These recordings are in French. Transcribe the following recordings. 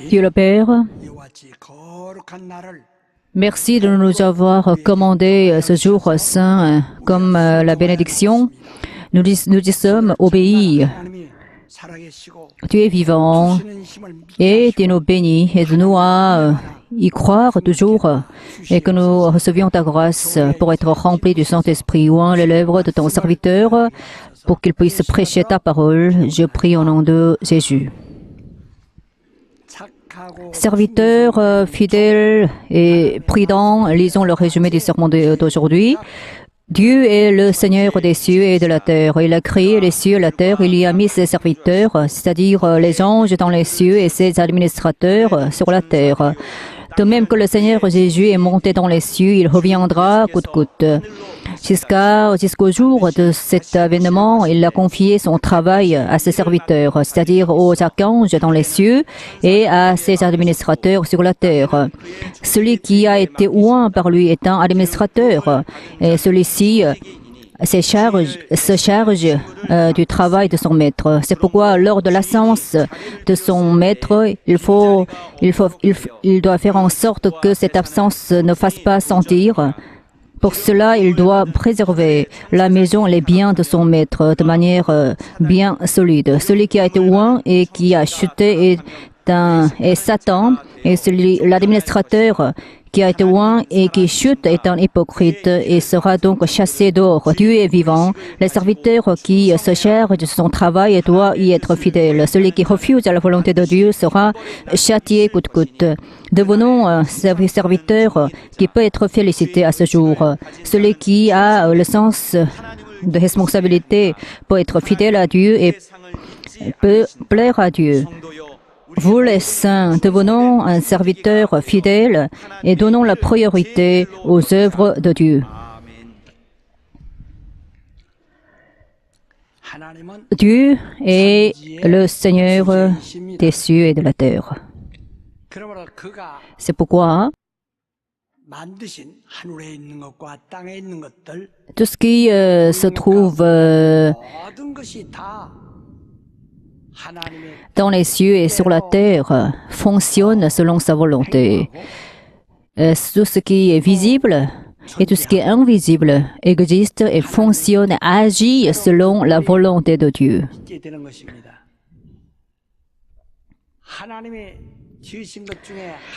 Dieu le Père, merci de nous avoir commandé ce jour saint comme la bénédiction. Nous y sommes obéis. Tu es vivant et tu nous bénis. Aide-nous à y croire toujours et que nous recevions ta grâce pour être remplis du Saint-Esprit. Ouvre les lèvres de ton serviteur pour qu'il puisse prêcher ta parole. Je prie au nom de Jésus. Serviteurs fidèles et prudents, lisons le résumé du sermon d'aujourd'hui. Dieu est le Seigneur des cieux et de la terre. Il a créé les cieux et la terre. Il y a mis ses serviteurs, c'est-à-dire les anges dans les cieux et ses administrateurs sur la terre. De même que le Seigneur Jésus est monté dans les cieux, il reviendra coûte que coûte. Jusqu'au jour de cet événement, il a confié son travail à ses serviteurs, c'est-à-dire aux archanges dans les cieux et à ses administrateurs sur la terre. Celui qui a été oint par lui est un administrateur, et celui-ci se charge du travail de son maître. C'est pourquoi, lors de l'absence de son maître, il doit faire en sorte que cette absence ne fasse pas sentir. Pour cela, il doit préserver la maison et les biens de son maître de manière bien solide. Celui qui a été oint et qui a chuté est Satan, et l'administrateur qui a été oint et qui chute est un hypocrite et sera donc chassé dehors. Dieu est vivant. Les serviteurs qui se chargent de son travail doivent y être fidèles. Celui qui refuse la volonté de Dieu sera châtié coûte que coûte. Devenons un serviteur qui peut être félicité à ce jour. Celui qui a le sens de responsabilité peut être fidèle à Dieu et peut plaire à Dieu. Vous les saints, devenons un serviteur fidèle et donnons la priorité aux œuvres de Dieu. Dieu est le Seigneur des cieux et de la terre. C'est pourquoi tout ce qui se trouve dans les cieux et sur la terre fonctionne selon sa volonté. Tout ce qui est visible et tout ce qui est invisible existe et fonctionne, agit selon la volonté de Dieu.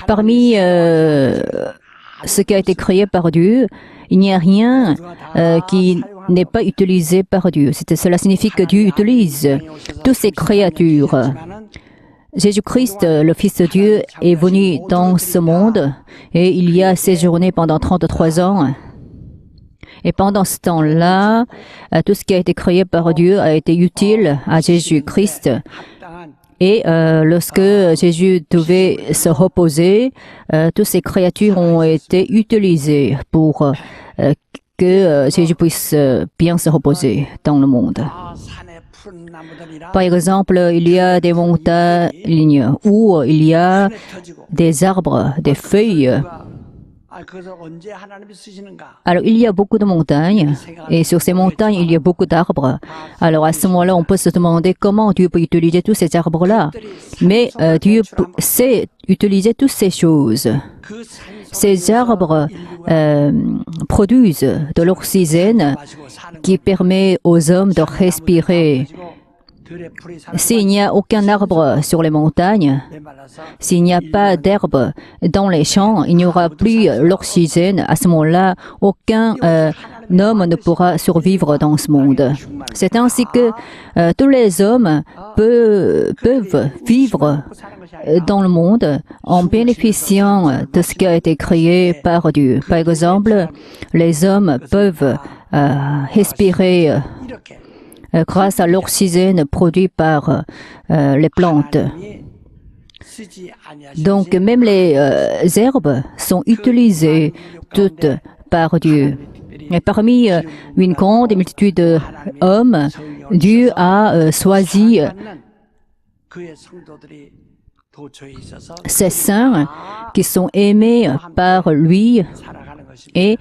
Parmi ce qui a été créé par Dieu, il n'y a rien qui n'est pas utilisé par Dieu. Cela signifie que Dieu utilise toutes ces créatures. Jésus-Christ, le Fils de Dieu, est venu dans ce monde et il y a séjourné pendant 33 ans. Et pendant ce temps-là, tout ce qui a été créé par Dieu a été utile à Jésus-Christ. Et lorsque Jésus devait se reposer, toutes ces créatures ont été utilisées pour que Jésus puisse bien se reposer dans le monde. Par exemple, il y a des montagnes où il y a des arbres, des feuilles. Alors, il y a beaucoup de montagnes, et sur ces montagnes, il y a beaucoup d'arbres. Alors, à ce moment-là, on peut se demander comment Dieu peut utiliser tous ces arbres-là. Mais Dieu sait utiliser toutes ces choses. Ces arbres produisent de l'oxygène qui permet aux hommes de respirer. S'il n'y a aucun arbre sur les montagnes, s'il n'y a pas d'herbe dans les champs, il n'y aura plus l'oxygène. À ce moment-là, aucun homme ne pourra survivre dans ce monde. C'est ainsi que tous les hommes peuvent vivre dans le monde en bénéficiant de ce qui a été créé par Dieu. Par exemple, les hommes peuvent respirer grâce à l'oxygène produit par les plantes. Donc, même les herbes sont utilisées toutes par Dieu. Et parmi une grande multitude d'hommes, Dieu a choisi ces saints qui sont aimés par lui. Et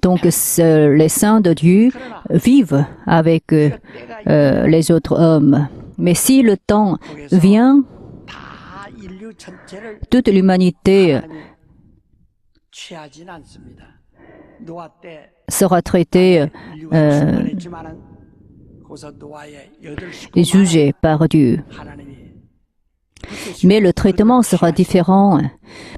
donc, les saints de Dieu vivent avec les autres hommes. Mais si le temps vient, toute l'humanité sera traitée et jugée par Dieu. Mais le traitement sera différent.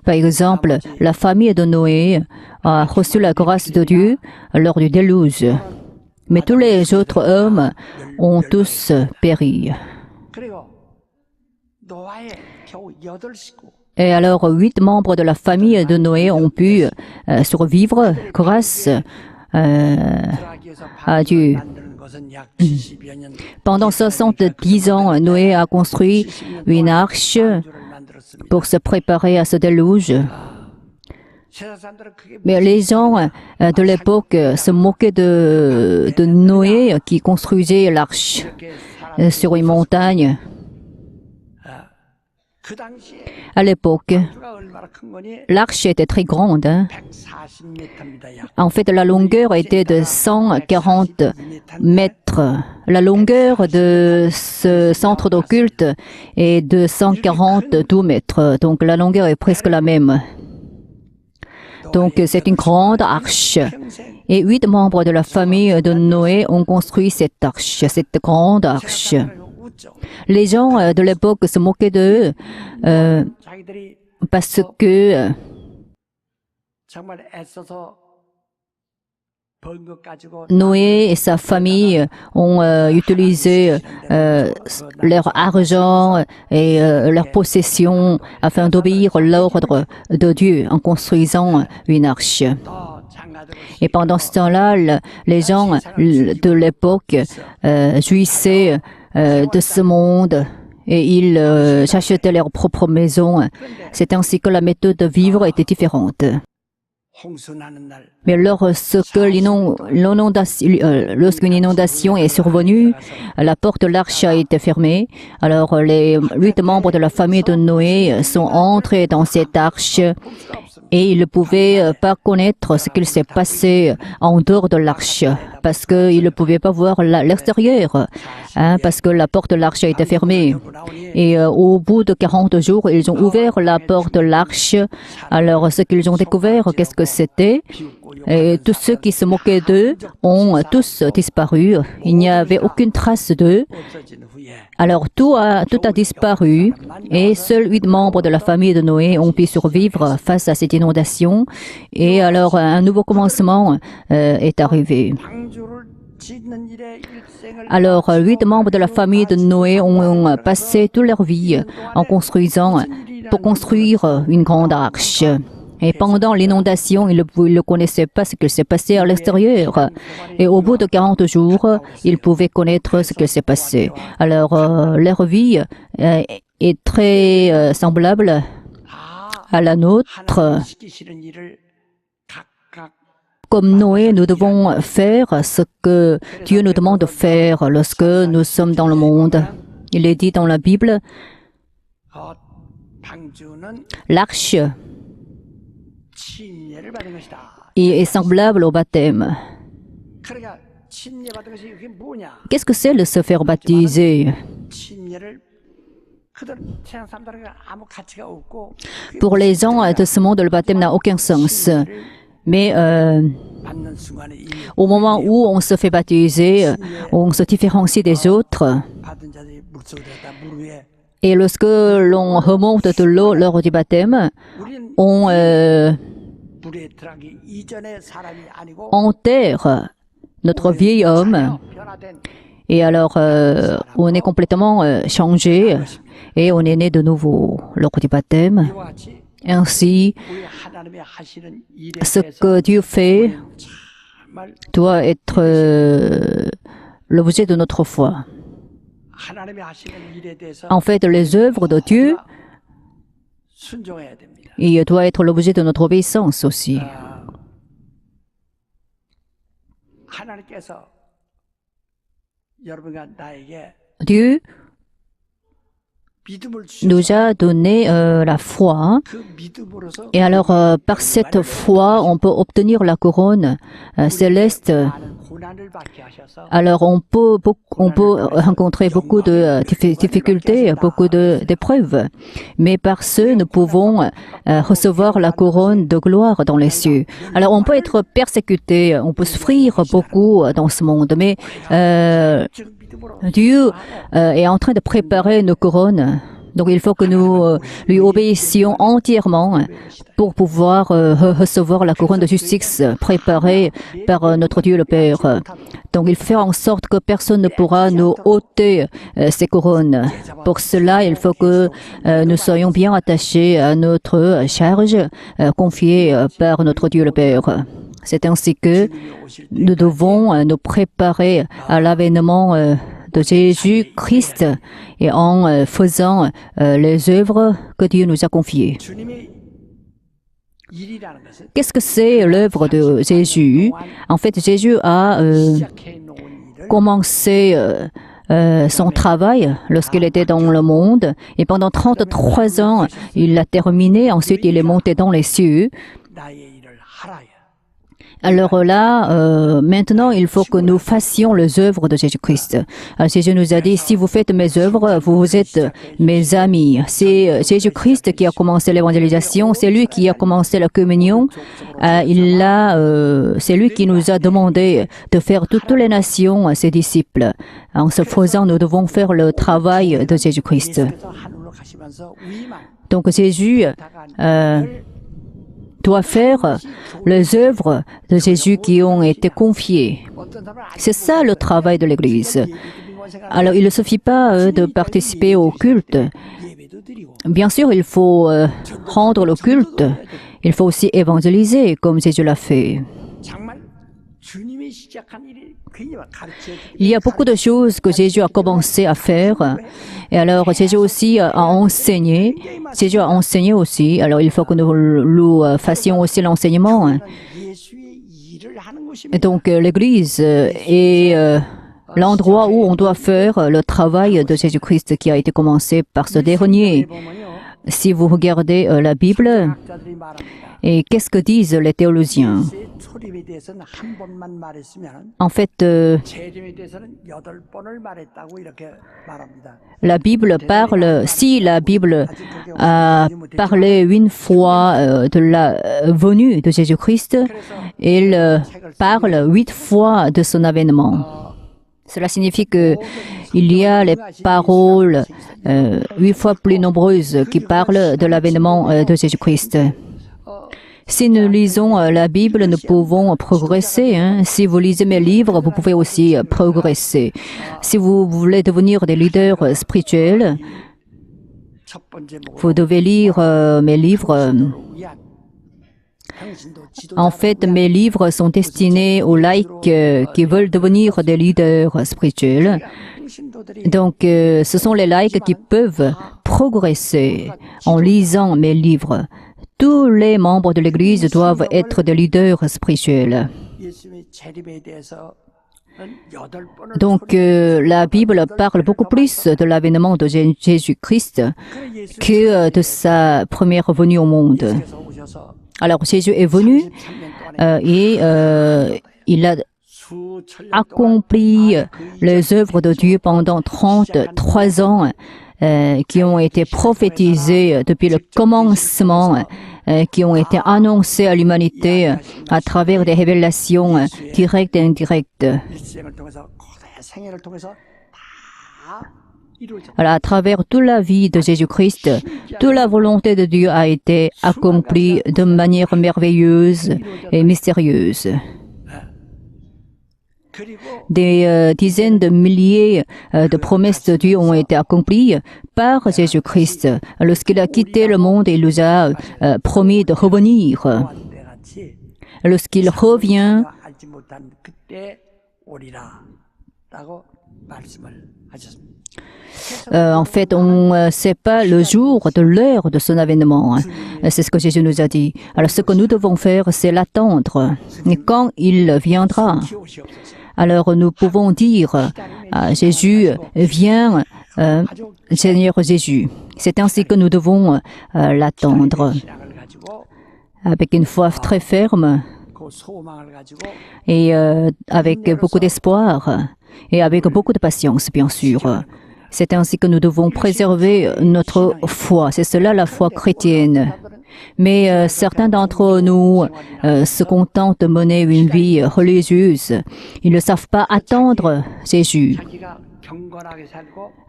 Par exemple, la famille de Noé a reçu la grâce de Dieu lors du déluge. Mais tous les autres hommes ont tous péri. Et alors, 8 membres de la famille de Noé ont pu survivre grâce à Dieu. Pendant 70 ans, Noé a construit une arche pour se préparer à ce déluge. Mais les gens de l'époque se moquaient de Noé qui construisait l'arche sur une montagne. À l'époque, l'arche était très grande. En fait, la longueur était de 140 mètres. La longueur de ce centre d'occulte est de 142 mètres. Donc, la longueur est presque la même. Donc, c'est une grande arche. Et 8 membres de la famille de Noé ont construit cette arche, cette grande arche. Les gens de l'époque se moquaient d'eux parce que Noé et sa famille ont utilisé leur argent et leurs possessions afin d'obéir l'ordre de Dieu en construisant une arche. Et pendant ce temps-là, les gens de l'époque jouissaient de ce monde et ils achetaient leur propre maison. C'est ainsi que la méthode de vivre était différente. Mais lorsqu'une inondation est survenue, la porte de l'arche a été fermée. Alors les 8 membres de la famille de Noé sont entrés dans cette arche et ils ne pouvaient pas connaître ce qu'il s'est passé en dehors de l'arche parce qu'ils ne pouvaient pas voir l'extérieur, parce que la porte de l'arche a été fermée. Et au bout de 40 jours, ils ont ouvert la porte de l'arche. Alors ce qu'ils ont découvert, qu'est-ce que c'était? Et tous ceux qui se moquaient d'eux ont tous disparu. Il n'y avait aucune trace d'eux. Alors tout a disparu et seuls 8 membres de la famille de Noé ont pu survivre face à cette inondation. Et alors un nouveau commencement est arrivé. Alors 8 membres de la famille de Noé ont passé toute leur vie pour construire une grande arche. Et pendant l'inondation, ils ne connaissaient pas ce qu'il s'est passé à l'extérieur. Et au bout de 40 jours, ils pouvaient connaître ce qu'il s'est passé. Alors, leur vie est très semblable à la nôtre. Comme Noé, nous devons faire ce que Dieu nous demande de faire lorsque nous sommes dans le monde. Il est dit dans la Bible, l'arche est semblable au baptême. Qu'est-ce que c'est de se faire baptiser? Pour les gens de ce monde, le baptême n'a aucun sens. Mais au moment où on se fait baptiser, on se différencie des autres. Et lorsque l'on remonte de l'eau lors du baptême, on enterre notre vieil homme. Et alors, on est complètement changé et on est né de nouveau lors du baptême. Ainsi, ce que Dieu fait doit être l'objet de notre foi. En fait, les œuvres de Dieu, il doit être l'objet de notre obéissance aussi. Dieu nous a donné la foi. Et alors, par cette foi, on peut obtenir la couronne céleste Alors on peut rencontrer beaucoup de difficultés, beaucoup d'épreuves, mais par ce, nous pouvons recevoir la couronne de gloire dans les cieux. Alors on peut être persécuté, on peut souffrir beaucoup dans ce monde, mais Dieu est en train de préparer nos couronnes. Donc il faut que nous lui obéissions entièrement pour pouvoir recevoir la couronne de justice préparée par notre Dieu le Père. Donc il fait en sorte que personne ne pourra nous ôter ces couronnes. Pour cela, il faut que nous soyons bien attachés à notre charge confiée par notre Dieu le Père. C'est ainsi que nous devons nous préparer à l'avènement de Jésus-Christ et en faisant les œuvres que Dieu nous a confiées. Qu'est-ce que c'est l'œuvre de Jésus? En fait, Jésus a commencé son travail lorsqu'il était dans le monde et pendant 33 ans, il l'a terminé. Ensuite, il est monté dans les cieux. Alors là, maintenant, il faut que nous fassions les œuvres de Jésus-Christ. Jésus nous a dit, si vous faites mes œuvres, vous êtes mes amis. C'est Jésus-Christ qui a commencé l'évangélisation, c'est lui qui a commencé la communion. C'est lui qui nous a demandé de faire toutes les nations ses disciples. En ce faisant, nous devons faire le travail de Jésus-Christ. Donc Jésus doit faire les œuvres de Jésus qui ont été confiées. C'est ça le travail de l'Église. Alors, il ne suffit pas de participer au culte. Bien sûr, il faut rendre le culte. Il faut aussi évangéliser, comme Jésus l'a fait. Il y a beaucoup de choses que Jésus a commencé à faire. Et alors, Jésus aussi a enseigné. Jésus a enseigné aussi. Alors, il faut que nous fassions aussi l'enseignement. Et donc, l'Église est l'endroit où on doit faire le travail de Jésus-Christ qui a été commencé par ce dernier. Si vous regardez la Bible, et qu'est-ce que disent les théologiens? En fait, la Bible parle, si la Bible a parlé une fois de la venue de Jésus-Christ, elle parle 8 fois de son avènement. Cela signifie que il y a les paroles 8 fois plus nombreuses qui parlent de l'avènement de Jésus-Christ. Si nous lisons la Bible, nous pouvons progresser. Si vous lisez mes livres, vous pouvez aussi progresser. Si vous voulez devenir des leaders spirituels, vous devez lire mes livres. En fait, mes livres sont destinés aux laïcs qui veulent devenir des leaders spirituels. Donc, ce sont les laïcs qui peuvent progresser en lisant mes livres. Tous les membres de l'Église doivent être des leaders spirituels. Donc, la Bible parle beaucoup plus de l'avènement de Jésus-Christ que de sa première venue au monde. Alors, Jésus est venu et il a accompli les œuvres de Dieu pendant 33 ans qui ont été prophétisées depuis le commencement, qui ont été annoncées à l'humanité à travers des révélations directes et indirectes. Alors, à travers toute la vie de Jésus-Christ, toute la volonté de Dieu a été accomplie de manière merveilleuse et mystérieuse. Des dizaines de milliers de promesses de Dieu ont été accomplies par Jésus-Christ. Lorsqu'il a quitté le monde, il nous a promis de revenir. Lorsqu'il revient, en fait, on ne sait pas le jour de l'heure de son avènement. C'est ce que Jésus nous a dit. Alors, ce que nous devons faire, c'est l'attendre. Et quand il viendra, alors nous pouvons dire Jésus, viens, Seigneur Jésus. C'est ainsi que nous devons l'attendre. Avec une foi très ferme, et avec beaucoup d'espoir et avec beaucoup de patience, bien sûr. C'est ainsi que nous devons préserver notre foi. C'est cela la foi chrétienne. Mais certains d'entre nous se contentent de mener une vie religieuse. Ils ne savent pas attendre Jésus.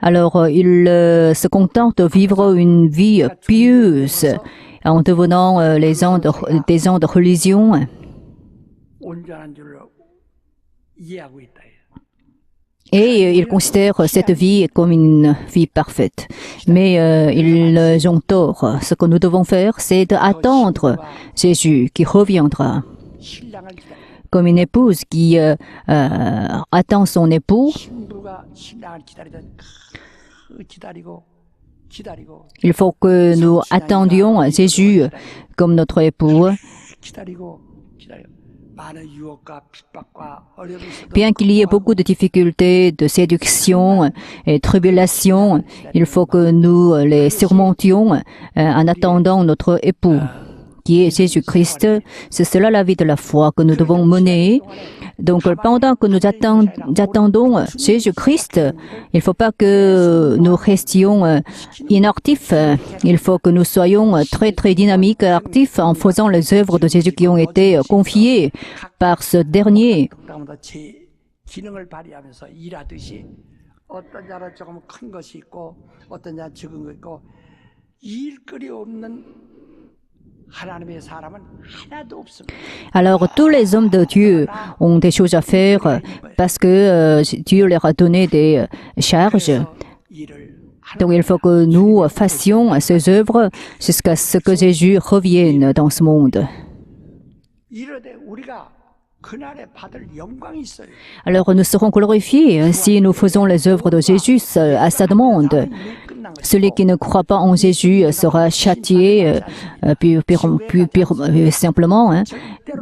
Alors, ils se contentent de vivre une vie pieuse en devenant des gens de religion. Et ils considèrent cette vie comme une vie parfaite. Mais ils ont tort. Ce que nous devons faire, c'est d'attendre Jésus qui reviendra. Comme une épouse qui attend son époux, il faut que nous attendions Jésus comme notre époux. Bien qu'il y ait beaucoup de difficultés, de séduction et tribulations, il faut que nous les surmontions en attendant notre époux, qui est Jésus-Christ. C'est cela la vie de la foi que nous devons mener. Donc, pendant que nous attendons Jésus-Christ, il ne faut pas que nous restions inactifs. Il faut que nous soyons très, très dynamiques et actifs en faisant les œuvres de Jésus qui ont été confiées par ce dernier. Alors, tous les hommes de Dieu ont des choses à faire parce que Dieu leur a donné des charges. Donc, il faut que nous fassions ces œuvres jusqu'à ce que Jésus revienne dans ce monde. Alors, nous serons glorifiés si nous faisons les œuvres de Jésus à sa demande. Celui qui ne croit pas en Jésus sera châtié simplement.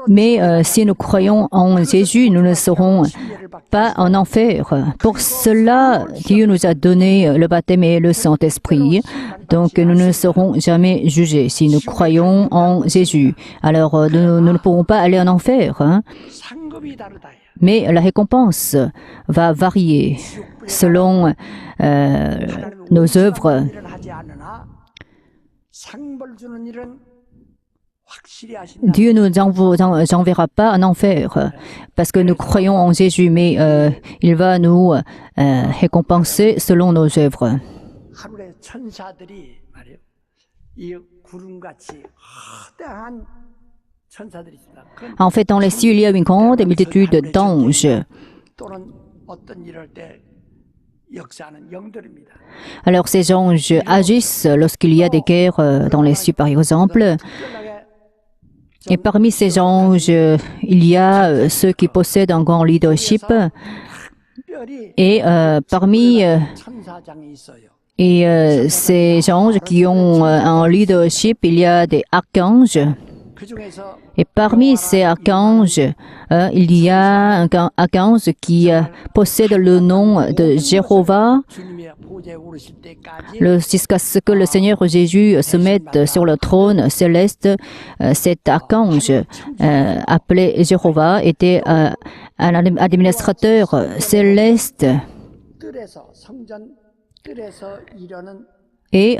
Mais si nous croyons en Jésus, nous ne serons pas en enfer. Pour cela, Dieu nous a donné le baptême et le Saint-Esprit. Donc, nous ne serons jamais jugés si nous croyons en Jésus. Alors, nous ne pourrons pas aller en enfer. Mais la récompense va varier selon nos œuvres. Dieu ne nous enverra pas en enfer parce que nous croyons en Jésus, mais il va nous récompenser selon nos œuvres. En fait, dans les cieux, il y a une grande multitude d'anges. Alors, ces anges agissent lorsqu'il y a des guerres dans les cieux, par exemple. Et parmi ces anges, il y a ceux qui possèdent un grand leadership. Et parmi ces anges qui ont un leadership, il y a des archanges. Et parmi ces archanges, il y a un archange qui possède le nom de Jéhovah. Jusqu'à ce que le Seigneur Jésus se mette sur le trône céleste, cet archange appelé Jéhovah était un administrateur céleste. Et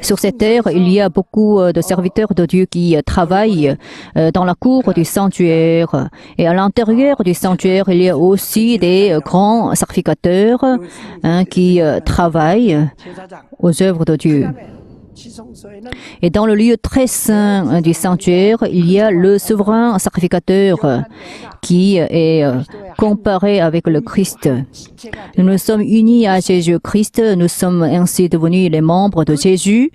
sur cette terre, il y a beaucoup de serviteurs de Dieu qui travaillent dans la cour du sanctuaire. Et à l'intérieur du sanctuaire, il y a aussi des grands sacrificateurs qui travaillent aux œuvres de Dieu. Et dans le lieu très saint du sanctuaire, il y a le souverain sacrificateur qui est comparé avec le Christ. Nous nous sommes unis à Jésus-Christ, nous sommes ainsi devenus les membres de Jésus.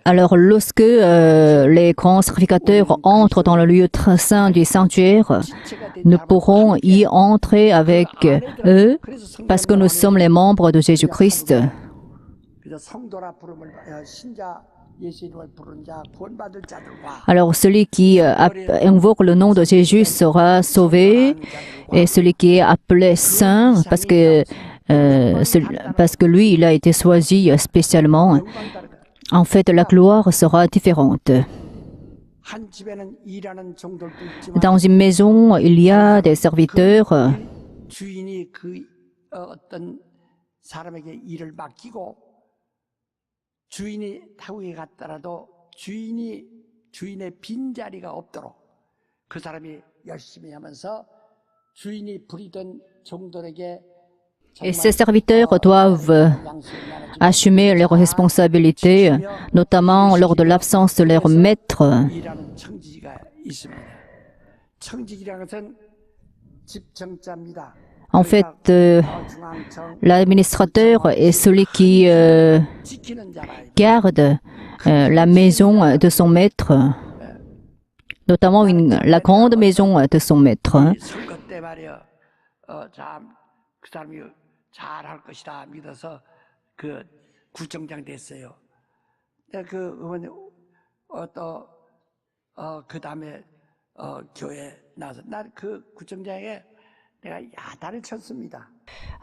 Alors, lorsque les grands sacrificateurs entrent dans le lieu très saint du sanctuaire, nous pourrons y entrer avec eux parce que nous sommes les membres de Jésus-Christ. Alors, celui qui invoque le nom de Jésus sera sauvé, et celui qui est appelé saint, parce que parce que lui, il a été choisi spécialement. En fait, la gloire sera différente. Dans une maison, il y a des serviteurs. Et ces serviteurs doivent assumer leurs responsabilités, notamment lors de l'absence de leur maître. En fait, l'administrateur est celui qui garde la maison de son maître, notamment la grande maison de son maître.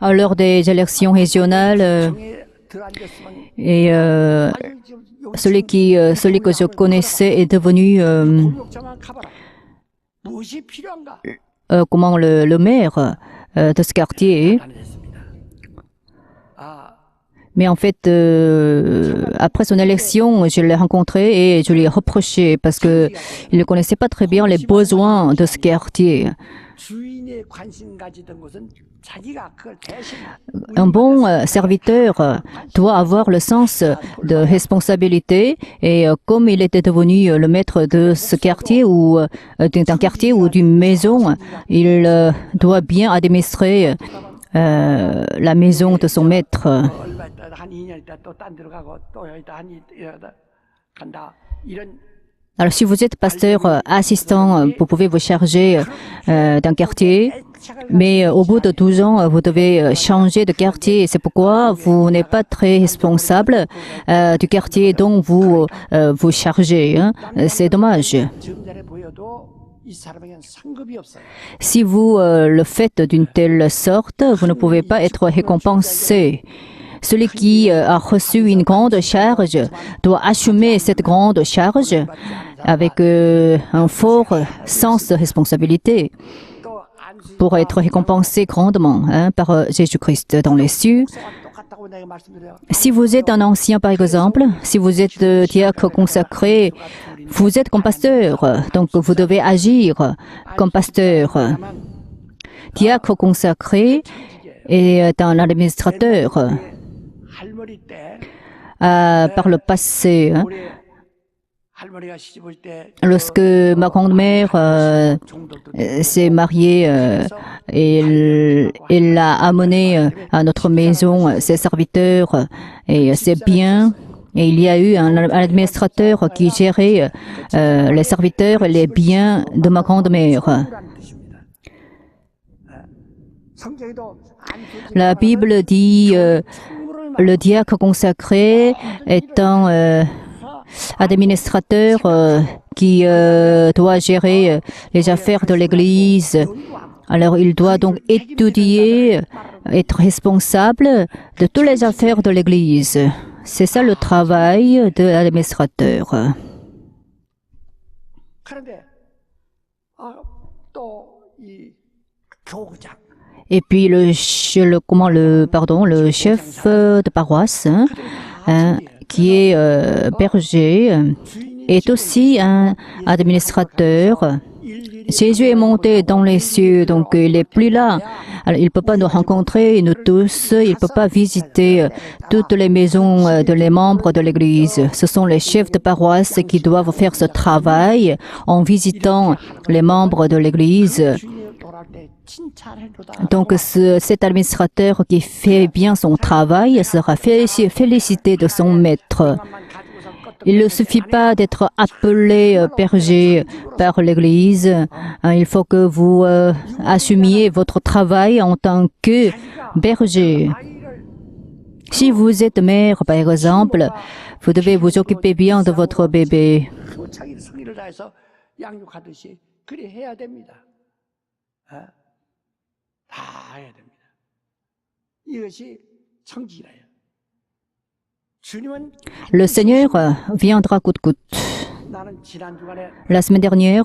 Lors des élections régionales, et celui que je connaissais est devenu comment le maire de ce quartier. Mais en fait, après son élection, je l'ai rencontré et je lui ai reproché parce qu'il ne connaissait pas très bien les besoins de ce quartier. Un bon serviteur doit avoir le sens de responsabilité et comme il était devenu le maître de ce quartier ou d'un quartier ou d'une maison, il doit bien administrer la maison de son maître. Alors, si vous êtes pasteur assistant, vous pouvez vous charger d'un quartier, mais au bout de 12 ans, vous devez changer de quartier. C'est pourquoi vous n'êtes pas très responsable du quartier dont vous vous chargez. Hein. C'est dommage. Si vous le faites d'une telle sorte, vous ne pouvez pas être récompensé. Celui qui a reçu une grande charge doit assumer cette grande charge avec un fort sens de responsabilité pour être récompensé grandement par Jésus-Christ dans les cieux. Si vous êtes un ancien, par exemple, si vous êtes diacre consacré, vous êtes comme pasteur, donc vous devez agir comme pasteur. Diacre consacré est un administrateur. Par le passé, lorsque ma grand-mère s'est mariée, elle a amené à notre maison ses serviteurs et ses biens. Et il y a eu un administrateur qui gérait les serviteurs et les biens de ma grand-mère. La Bible dit le diacre consacré est un administrateur qui doit gérer les affaires de l'Église. Alors, il doit donc étudier, être responsable de toutes les affaires de l'Église. C'est ça le travail de l'administrateur. Et puis le chef de paroisse, qui est berger, est aussi un administrateur. Jésus est monté dans les cieux, donc il n'est plus là. Alors, il ne peut pas nous rencontrer, nous tous. Il ne peut pas visiter toutes les maisons de les membres de l'Église. Ce sont les chefs de paroisse qui doivent faire ce travail en visitant les membres de l'Église. Donc, cet administrateur qui fait bien son travail sera félicité de son maître. Il ne suffit pas d'être appelé berger par l'Église. Il faut que vous assumiez votre travail en tant que berger. Si vous êtes mère, par exemple, vous devez vous occuper bien de votre bébé. Le Seigneur viendra coûte que coûte. La semaine dernière,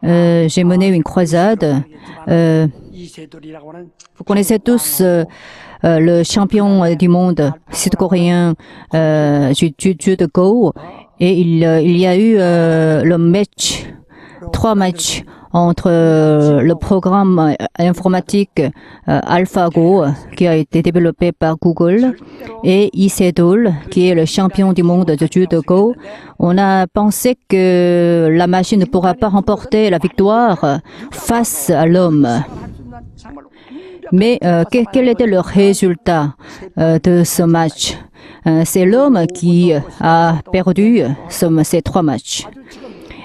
j'ai mené une croisade. Vous connaissez tous le champion du monde sud-coréen de Go. Et il y a eu trois matchs entre le programme informatique AlphaGo qui a été développé par Google et Isedol qui est le champion du monde de judo. On a pensé que la machine ne pourra pas remporter la victoire face à l'homme. Mais quel était le résultat de ce match? C'est l'homme qui a perdu ces trois matchs.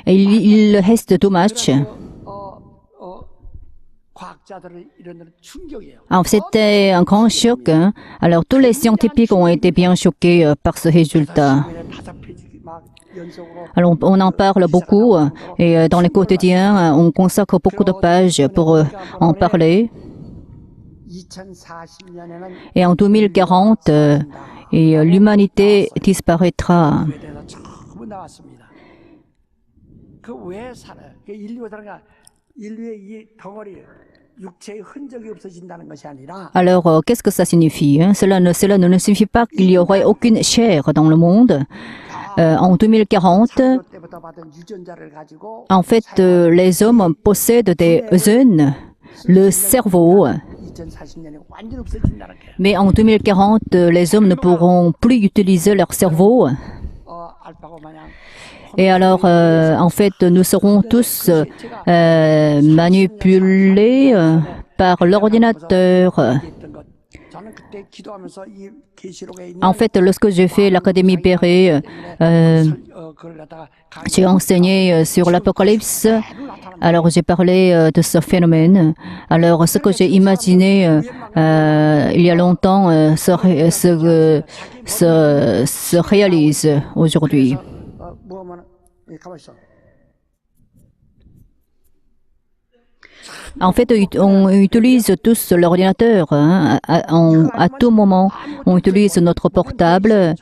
Et il reste deux matchs. Alors, c'était un grand choc. Hein. Alors, tous les scientifiques ont été bien choqués par ce résultat. Alors, on en parle beaucoup et dans les quotidiens, on consacre beaucoup de pages pour en parler. Et en 2040, l'humanité disparaîtra. Alors, qu'est-ce que ça signifie? Cela ne signifie pas qu'il n'y aurait aucune chair dans le monde. En 2040, en fait, les hommes possèdent des zones, le cerveau. Mais en 2040, les hommes ne pourront plus utiliser leur cerveau. Et alors, en fait, nous serons tous manipulés par l'ordinateur. En fait, lorsque j'ai fait l'Académie Béret, j'ai enseigné sur l'Apocalypse. Alors, j'ai parlé de ce phénomène. Alors, ce que j'ai imaginé il y a longtemps se réalise aujourd'hui. En fait, on utilise tous l'ordinateur. Hein. À tout moment, on utilise notre portable.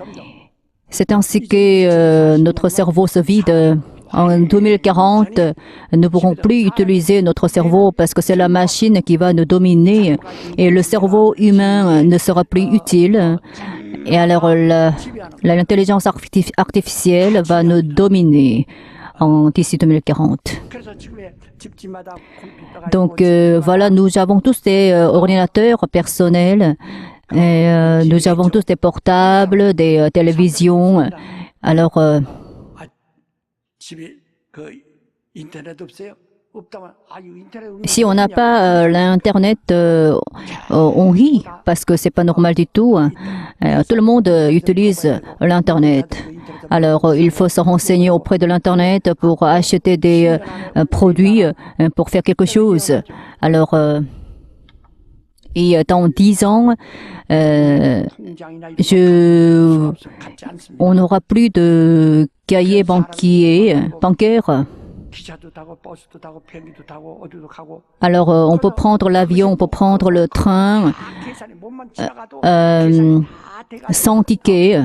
C'est ainsi que notre cerveau se vide. En 2040, nous ne pourrons plus utiliser notre cerveau parce que c'est la machine qui va nous dominer et le cerveau humain ne sera plus utile. Et alors, l'intelligence artificielle va nous dominer d'ici 2040. Donc, voilà, nous avons tous des ordinateurs personnels, et, nous avons tous des portables, des télévisions. Alors, si on n'a pas l'Internet, on rit parce que c'est pas normal du tout. Tout le monde utilise l'Internet. Alors, il faut se renseigner auprès de l'Internet pour acheter des produits, pour faire quelque chose. Alors, et dans 10 ans, on n'aura plus de cahier bancaire. Alors, on peut prendre l'avion, on peut prendre le train sans ticket.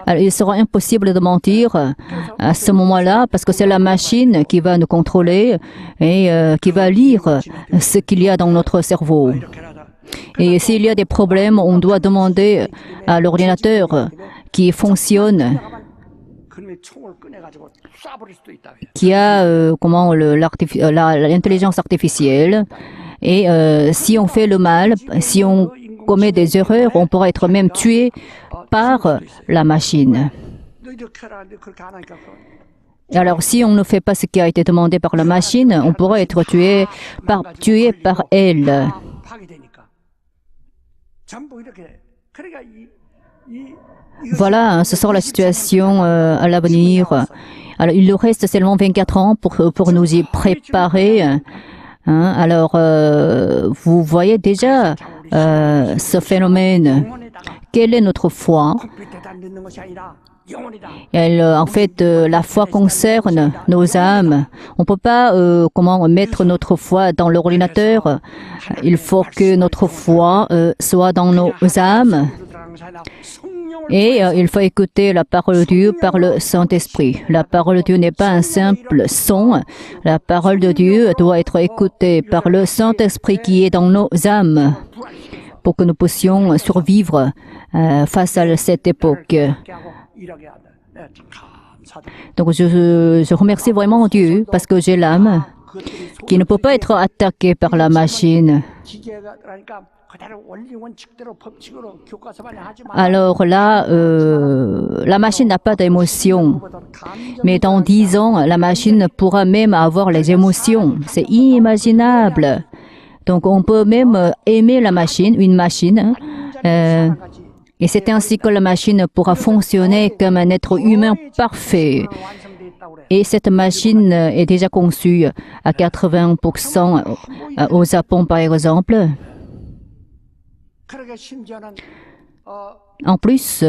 Alors, il sera impossible de mentir à ce moment-là parce que c'est la machine qui va nous contrôler et qui va lire ce qu'il y a dans notre cerveau. Et s'il y a des problèmes, on doit demander à l'ordinateur qui fonctionne, qui a l'intelligence artificielle. Et si on fait le mal, si on commet des erreurs, on pourra être même tué par la machine. Alors, si on ne fait pas ce qui a été demandé par la machine, on pourra être tué par elle. Voilà, ce sera la situation à l'avenir. Alors, il nous reste seulement 24 ans pour nous y préparer. Alors, vous voyez déjà ce phénomène. Quelle est notre foi? En fait, la foi concerne nos âmes. On ne peut pas mettre notre foi dans l'ordinateur. Il faut que notre foi soit dans nos âmes. Et il faut écouter la parole de Dieu par le Saint-Esprit. La parole de Dieu n'est pas un simple son. La parole de Dieu doit être écoutée par le Saint-Esprit qui est dans nos âmes pour que nous puissions survivre face à cette époque. Donc je remercie vraiment Dieu parce que j'ai l'âme qui ne peut pas être attaquée par la machine. Alors là, la machine n'a pas d'émotion. Mais dans 10 ans, la machine pourra même avoir les émotions. C'est inimaginable. Donc on peut même aimer la machine, une machine. Et c'est ainsi que la machine pourra fonctionner comme un être humain parfait. Et cette machine est déjà conçue à 80% au Japon, par exemple. En plus,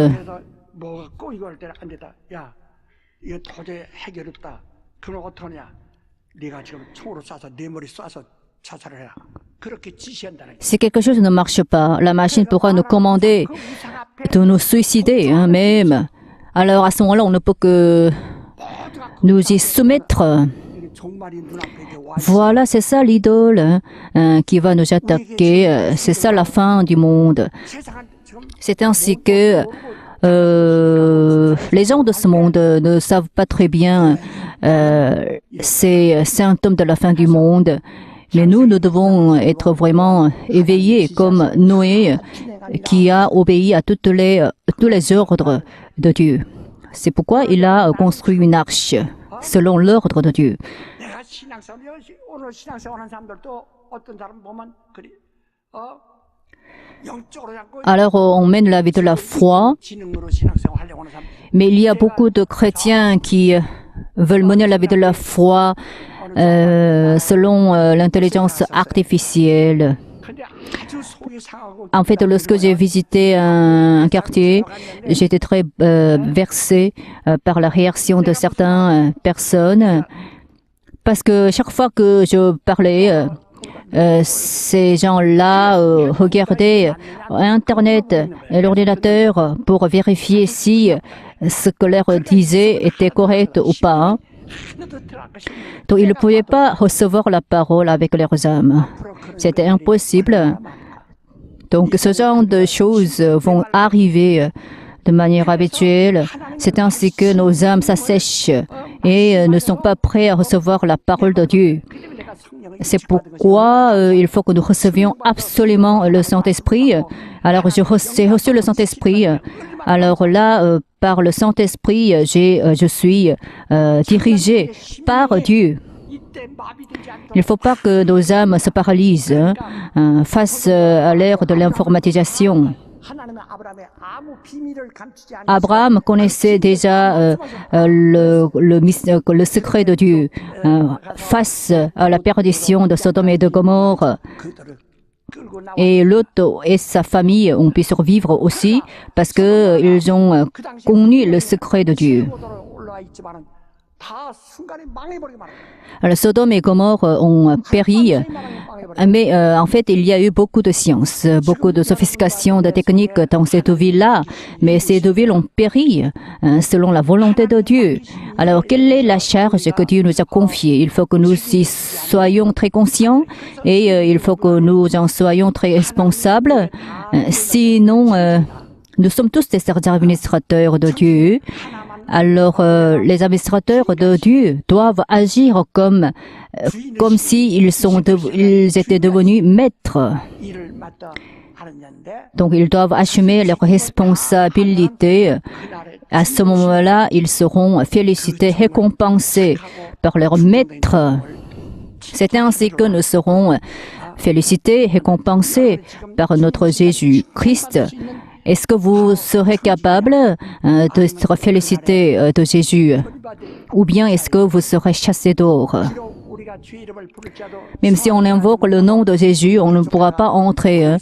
si quelque chose ne marche pas, la machine pourra nous commander de nous suicider, même. Alors à ce moment-là, on ne peut que nous y soumettre. Voilà, c'est ça l'idole qui va nous attaquer. C'est ça la fin du monde. C'est ainsi que les gens de ce monde ne savent pas très bien ces symptômes de la fin du monde. Mais nous devons être vraiment éveillés comme Noé qui a obéi à tous les ordres de Dieu. C'est pourquoi il a construit une arche selon l'ordre de Dieu. Alors on mène la vie de la foi, mais il y a beaucoup de chrétiens qui veulent mener la vie de la foi selon l'intelligence artificielle. En fait, lorsque j'ai visité un quartier, j'étais très versée par la réaction de certaines personnes, parce que chaque fois que je parlais, ces gens-là regardaient Internet et l'ordinateur pour vérifier si ce que leur disait était correct ou pas. Donc, ils ne pouvaient pas recevoir la parole avec leurs âmes. C'était impossible. Donc, ce genre de choses vont arriver de manière habituelle. C'est ainsi que nos âmes s'assèchent et ne sont pas prêts à recevoir la parole de Dieu. C'est pourquoi il faut que nous recevions absolument le Saint-Esprit. Alors, j'ai reçu le Saint-Esprit. Alors là, par le Saint-Esprit, je suis dirigé par Dieu. Il ne faut pas que nos âmes se paralysent face à l'ère de l'informatisation. Abraham connaissait déjà le secret de Dieu face à la perdition de Sodome et de Gomorrhe. Et Lot et sa famille ont pu survivre aussi parce qu'ils ont connu le secret de Dieu. Alors, Sodome et Gomorrhe ont péri, mais en fait, il y a eu beaucoup de science, beaucoup de sophistication, de techniques dans ces deux villes-là, mais ces deux villes ont péri selon la volonté de Dieu. Alors, quelle est la charge que Dieu nous a confiée? Il faut que nous y soyons très conscients et il faut que nous en soyons très responsables. Sinon, nous sommes tous des administrateurs de Dieu. Alors, les administrateurs de Dieu doivent agir comme s'ils étaient devenus maîtres. Donc, ils doivent assumer leurs responsabilités. À ce moment-là, ils seront félicités, récompensés par leur maître. C'est ainsi que nous serons félicités, récompensés par notre Jésus-Christ. Est-ce que vous serez capable de féliciter de Jésus? Ou bien est-ce que vous serez chassé dehors? Même si on invoque le nom de Jésus, on ne pourra pas entrer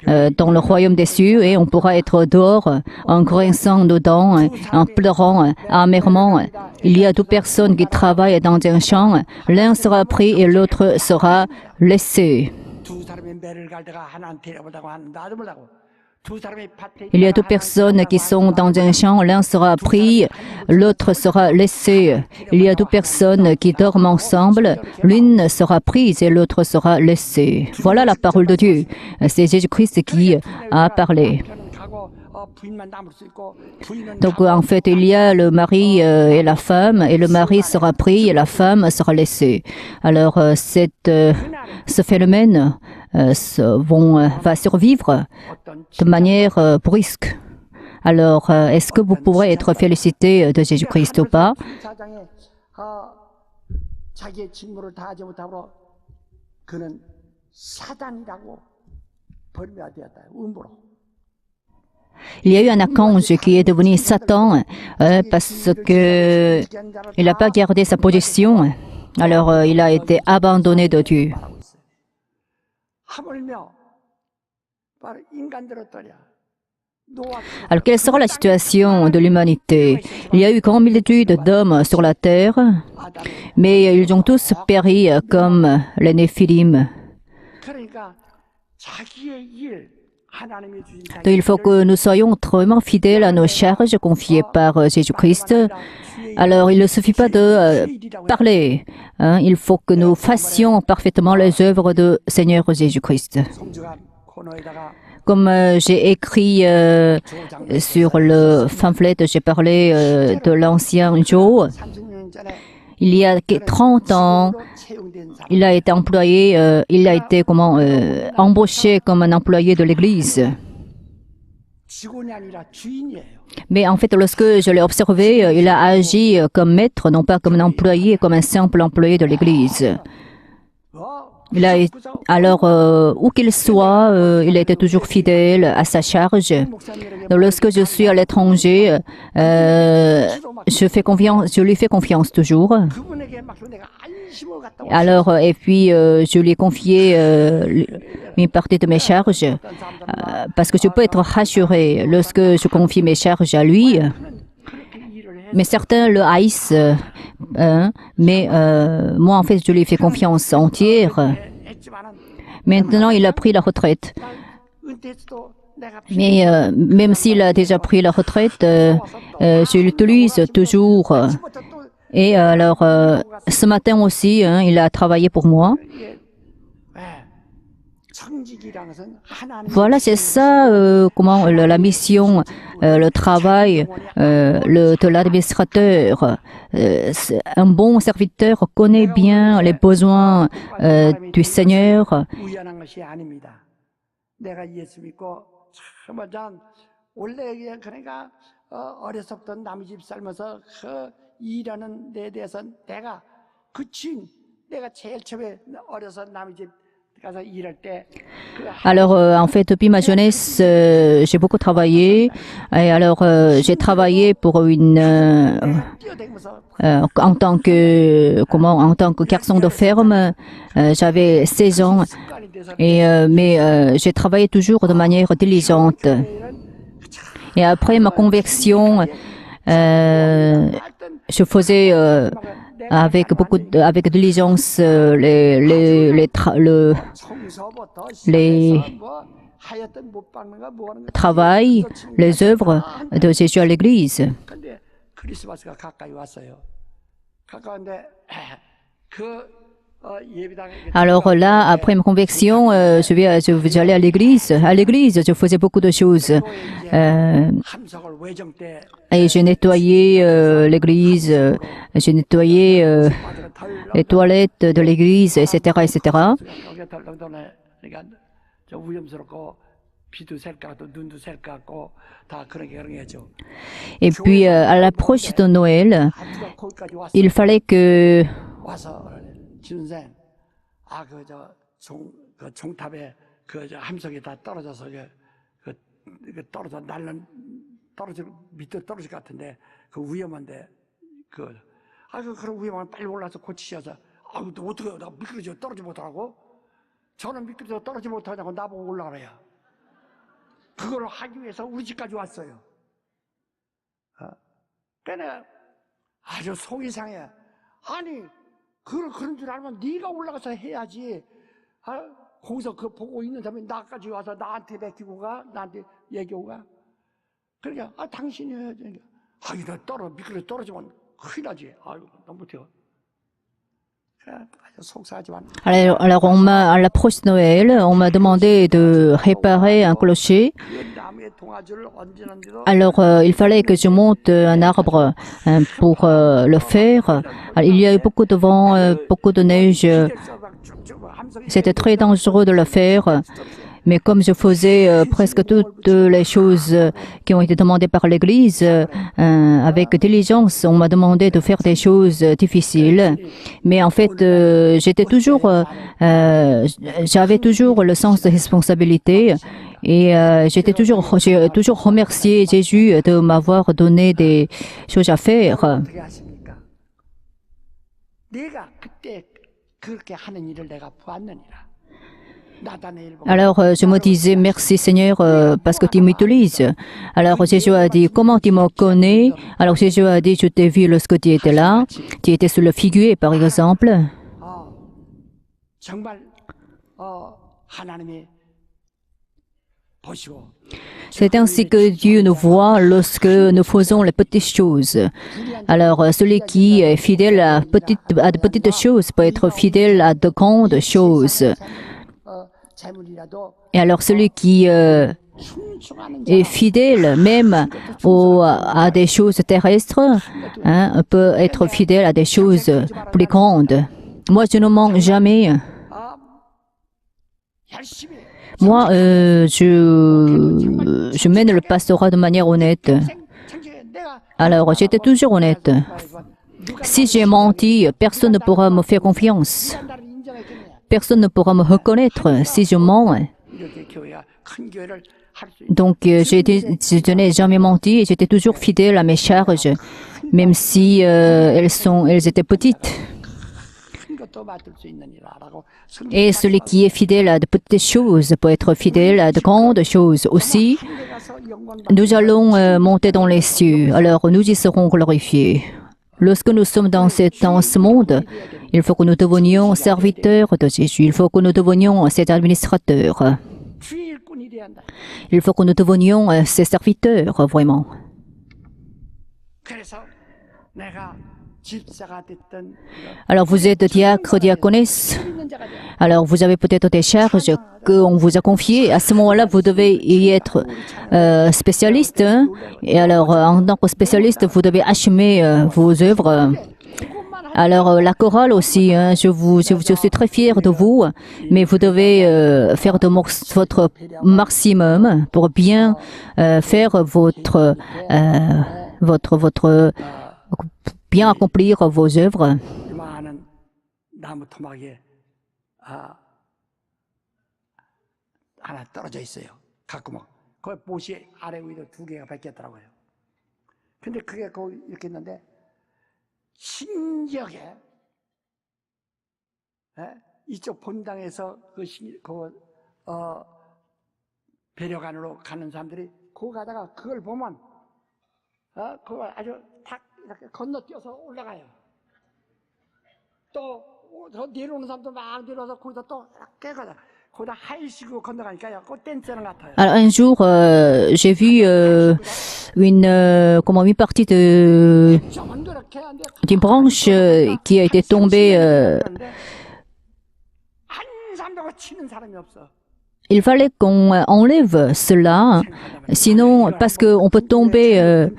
dans le royaume des cieux et on pourra être dehors en grinçant dedans, en pleurant amèrement. Il y a deux personnes qui travaillent dans un champ. L'un sera pris et l'autre sera laissé. Il y a deux personnes qui sont dans un champ, l'un sera pris, l'autre sera laissé. Il y a deux personnes qui dorment ensemble, l'une sera prise et l'autre sera laissée. Voilà la parole de Dieu. C'est Jésus-Christ qui a parlé. Donc en fait, il y a le mari et la femme, et le mari sera pris et la femme sera laissée. Alors ce phénomène va survivre de manière brusque. Alors, est-ce que vous pourrez être félicité de Jésus-Christ ou pas? Il y a eu un archange qui est devenu Satan parce que il n'a pas gardé sa position. Alors, il a été abandonné de Dieu. Alors, quelle sera la situation de l'humanité? Il y a eu grande multitude d'hommes sur la terre, mais ils ont tous péri comme les Néphilim. Donc, il faut que nous soyons vraiment fidèles à nos charges confiées par Jésus-Christ. Alors, il ne suffit pas de parler. Il faut que nous fassions parfaitement les œuvres de Seigneur Jésus-Christ. Comme j'ai écrit sur le pamphlet, j'ai parlé de l'ancien Joe. Il y a 30 ans, il a été employé, embauché comme un employé de l'Église. Mais en fait, lorsque je l'ai observé, il a agi comme maître, non pas comme un employé, comme un simple employé de l'Église. Alors, où qu'il soit, il était toujours fidèle à sa charge. Donc, lorsque je suis à l'étranger, je lui fais confiance toujours. Alors, et puis, je lui ai confié une partie de mes charges, parce que je peux être rassurée lorsque je confie mes charges à lui. Mais certains le haïssent, mais moi, en fait, je lui ai fait confiance entière. Maintenant, il a pris la retraite. Mais même s'il a déjà pris la retraite, je l'utilise toujours. Et alors, ce matin aussi, il a travaillé pour moi. Voilà, c'est ça comment la mission, le travail de l'administrateur. Un bon serviteur connaît bien les besoins du Seigneur. Alors, en fait, depuis ma jeunesse, j'ai beaucoup travaillé. Et alors, j'ai travaillé pour en tant que garçon de ferme. J'avais 16 ans. Mais j'ai travaillé toujours de manière diligente. Et après ma conversion, je faisais avec diligence les travail, les œuvres de Jésus à l'Église. Alors là, après ma conversion, je vais aller à l'église. À l'église, je faisais beaucoup de choses. Et j'ai nettoyé l'église, j'ai nettoyé les toilettes de l'église, etc., etc. Et puis, à l'approche de Noël, il fallait que 아유, 너 어떻게 나 미끄러져 떨어지 못하라고? 저는 미끄러져 떨어지 못하냐고 나보고 올라가래요. 그걸 하기 위해서 우리 집까지 왔어요. 그러니까 아주 속이 상해. 아니 그런 줄 알면 네가 올라가서 해야지. 거기서 그 보고 있는 사람이 나까지 와서 나한테 맡기고 가, 나한테 얘기하고 가. 그러니까 당신이 해야지. 나 미끄러져 떨어지면 큰일 나지. 아유 너무 못해요. Alors à l'approche de Noël, on m'a demandé de réparer un clocher. Alors il fallait que je monte un arbre pour le faire. Alors, il y a eu beaucoup de vent, beaucoup de neige. C'était très dangereux de le faire. Mais comme je faisais presque toutes les choses qui ont été demandées par l'Église, avec diligence, on m'a demandé de faire des choses difficiles. Mais en fait, j'avais toujours le sens de responsabilité et j'ai toujours remercié Jésus de m'avoir donné des choses à faire. Alors je me disais merci Seigneur parce que tu m'utilises. Alors Jésus a dit comment tu me connais? Alors Jésus a dit je t'ai vu lorsque tu étais là, tu étais sous le figuier par exemple. C'est ainsi que Dieu nous voit lorsque nous faisons les petites choses. Alors, celui qui est fidèle à de petites choses peut être fidèle à de grandes choses. Et alors, celui qui est fidèle même à des choses terrestres peut être fidèle à des choses plus grandes. Moi, je ne mens jamais. Moi, je mène le pastorat de manière honnête. Alors, j'étais toujours honnête. Si j'ai menti, personne ne pourra me faire confiance. Personne ne pourra me reconnaître si je mens. Donc, je n'ai jamais menti et j'étais toujours fidèle à mes charges, même si elles étaient petites. Et celui qui est fidèle à de petites choses peut être fidèle à de grandes choses aussi. Nous allons monter dans les cieux, alors nous y serons glorifiés. Lorsque nous sommes dans ce monde, il faut que nous devenions serviteurs de Jésus. Il faut que nous devenions ses administrateurs. Il faut que nous devenions ses serviteurs, vraiment. Alors vous êtes diacre, diaconesse. Alors vous avez peut-être des charges qu'on vous a confiées. À ce moment-là, vous devez y être spécialiste. Et alors, en tant que spécialiste, vous devez achever vos œuvres. Alors la chorale aussi, je suis très fière de vous, mais vous devez faire de votre maximum pour bien faire bien accomplir vos œuvres. 신기하게 이쪽 본당에서 배려관으로 가는 사람들이 거기 가다가 그걸 보면 그걸 아주 탁 이렇게 건너뛰어서 올라가요. 또 내려오는 사람도 막 내려와서 거기다 또 이렇게 가다. Alors, un jour, j'ai vu une partie d'une branche qui a été tombée. Il fallait qu'on enlève cela, sinon parce qu'on peut tomber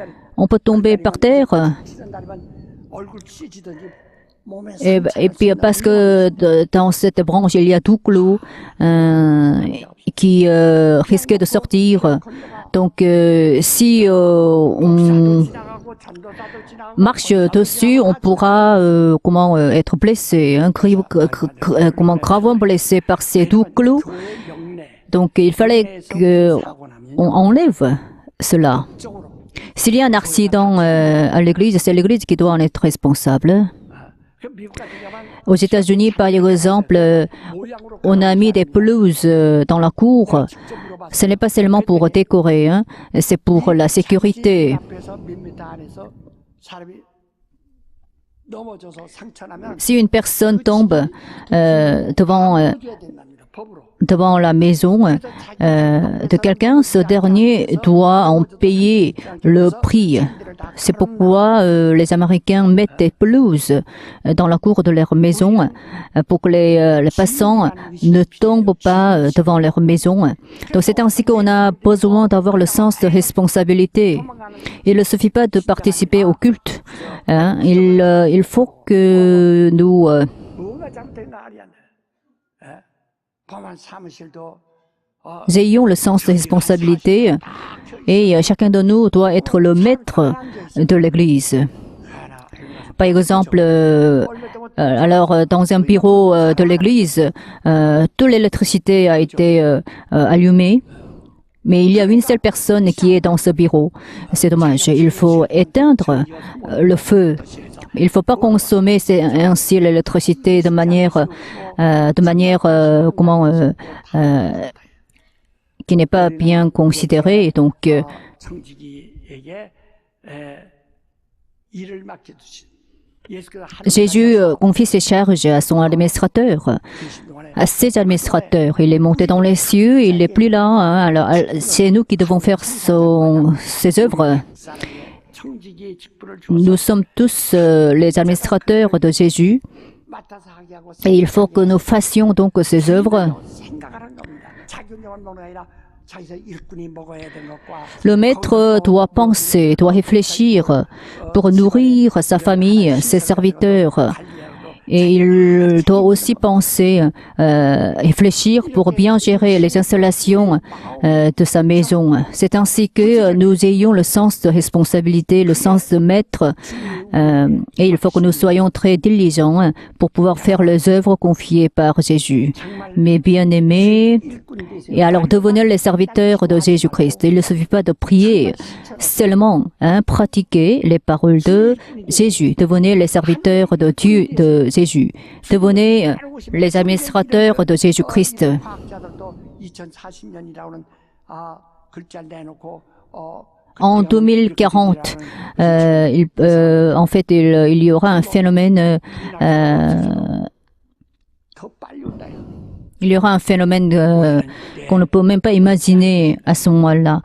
par terre. Et puis parce que dans cette branche, il y a tout clou qui risquait de sortir. Donc si on marche dessus, on pourra être blessé, gravement blessé par ces tout clous. Donc il fallait qu'on enlève cela. S'il y a un accident à l'église, c'est l'église qui doit en être responsable. Aux États-Unis, par exemple, on a mis des pelouses dans la cour. Ce n'est pas seulement pour décorer, hein, c'est pour la sécurité. Si une personne tombe devant la maison de quelqu'un, ce dernier doit en payer le prix. C'est pourquoi les Américains mettent des pelouses dans la cour de leur maison pour que les passants ne tombent pas devant leur maison. Donc c'est ainsi qu'on a besoin d'avoir le sens de responsabilité. Il ne suffit pas de participer au culte. Hein. Il faut que nous ayons le sens de responsabilité et chacun de nous doit être le maître de l'Église. Par exemple, dans un bureau de l'Église, toute l'électricité a été allumée, mais il y a une seule personne qui est dans ce bureau. C'est dommage. Il faut éteindre le feu. Il ne faut pas consommer ainsi l'électricité de manière qui n'est pas bien considérée. Donc, Jésus confie ses charges à son administrateur, à ses administrateurs. Il est monté dans les cieux, il n'est plus là. Hein. Alors, c'est nous qui devons faire ses œuvres. Nous sommes tous les administrateurs de Jésus et il faut que nous fassions donc ces œuvres. Le maître doit penser, doit réfléchir pour nourrir sa famille, ses serviteurs. Et il doit aussi penser, réfléchir pour bien gérer les installations de sa maison. C'est ainsi que nous ayons le sens de responsabilité, le sens de maître. Et il faut que nous soyons très diligents pour pouvoir faire les œuvres confiées par Jésus. Mes bien-aimés, et alors devenez les serviteurs de Jésus-Christ. Il ne suffit pas de prier, seulement pratiquer les paroles de Jésus. Devenez les serviteurs de Dieu, de Jésus. Devenez les administrateurs de Jésus-Christ. En 2040, en fait, il y aura un phénomène qu'on ne peut même pas imaginer à ce moment-là.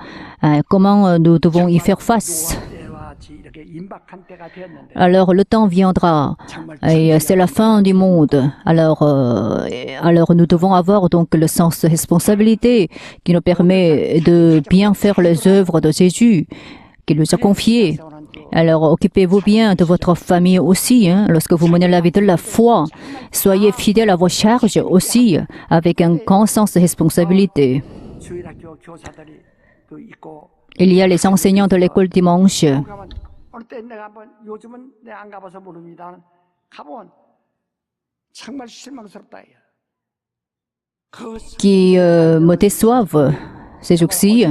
Comment nous devons y faire face? Alors le temps viendra et c'est la fin du monde. Alors nous devons avoir donc le sens de responsabilité qui nous permet de bien faire les œuvres de Jésus qu'il nous a confiées. Alors occupez-vous bien de votre famille aussi, hein, lorsque vous menez la vie de la foi. Soyez fidèles à vos charges aussi, avec un grand sens de responsabilité. Il y a les enseignants de l'école dimanche. Qui me déçoivent ces jours-ci.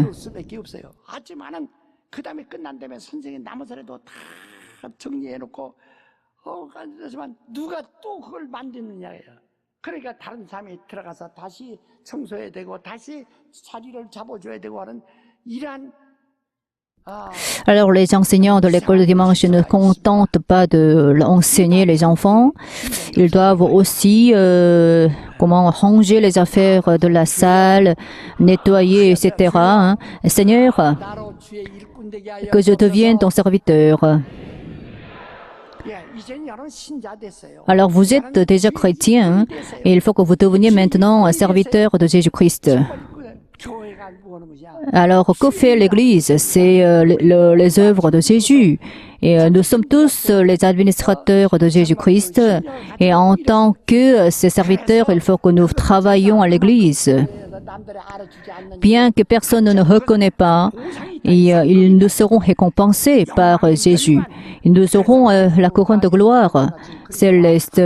그러니까 다른 사람이 들어가서 다시 청소해야 되고 다시 자리를 잡아줘야 되고 하는 이러한 Alors, les enseignants de l'école de dimanche ne contentent pas de enseigner les enfants. Ils doivent aussi ranger les affaires de la salle, nettoyer, etc. Hein. Seigneur, que je devienne ton serviteur. Alors, vous êtes déjà chrétien, hein, et il faut que vous deveniez maintenant un serviteur de Jésus-Christ. Alors, que fait l'Église? C'est les œuvres de Jésus. Et nous sommes tous les administrateurs de Jésus-Christ. Et en tant que ses serviteurs, il faut que nous travaillions à l'Église. Bien que personne ne nous reconnaisse pas, ils nous seront récompensés par Jésus. Nous aurons la couronne de gloire céleste.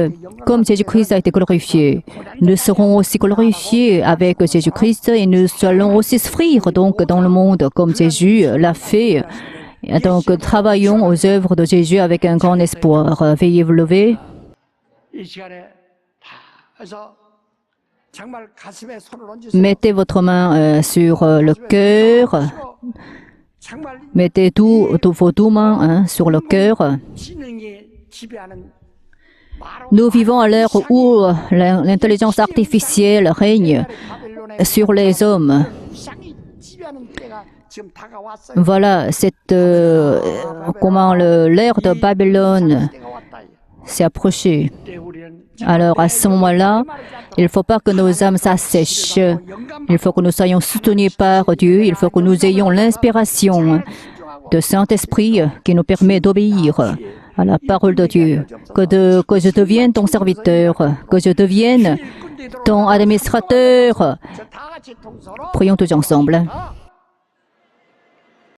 Comme Jésus-Christ a été glorifié, nous serons aussi glorifiés avec Jésus-Christ et nous allons aussi souffrir donc dans le monde comme Jésus l'a fait. Donc travaillons aux œuvres de Jésus avec un grand espoir. Veuillez vous lever. 이 시간에 다 해서 정말 가슴에 손을 얹으세요. Mettez votre main sur le cœur. 정말 Mettez vos deux mains sur le cœur. 지능이 지배하는 Nous vivons à l'ère où l'intelligence artificielle règne sur les hommes. 이상이 지배하는 때가 지금 다가왔어요. Voilà, comment l'ère de Babylone 때가 왔다. s'est approchée. 그때 우리는 Alors à ce moment-là, il ne faut pas que nos âmes s'assèchent. Il faut que nous soyons soutenus par Dieu. Il faut que nous ayons l'inspiration de Saint-Esprit qui nous permet d'obéir à la parole de Dieu. Que je devienne ton serviteur, que je devienne ton administrateur. 다 같이 동서로 Prions tous ensemble.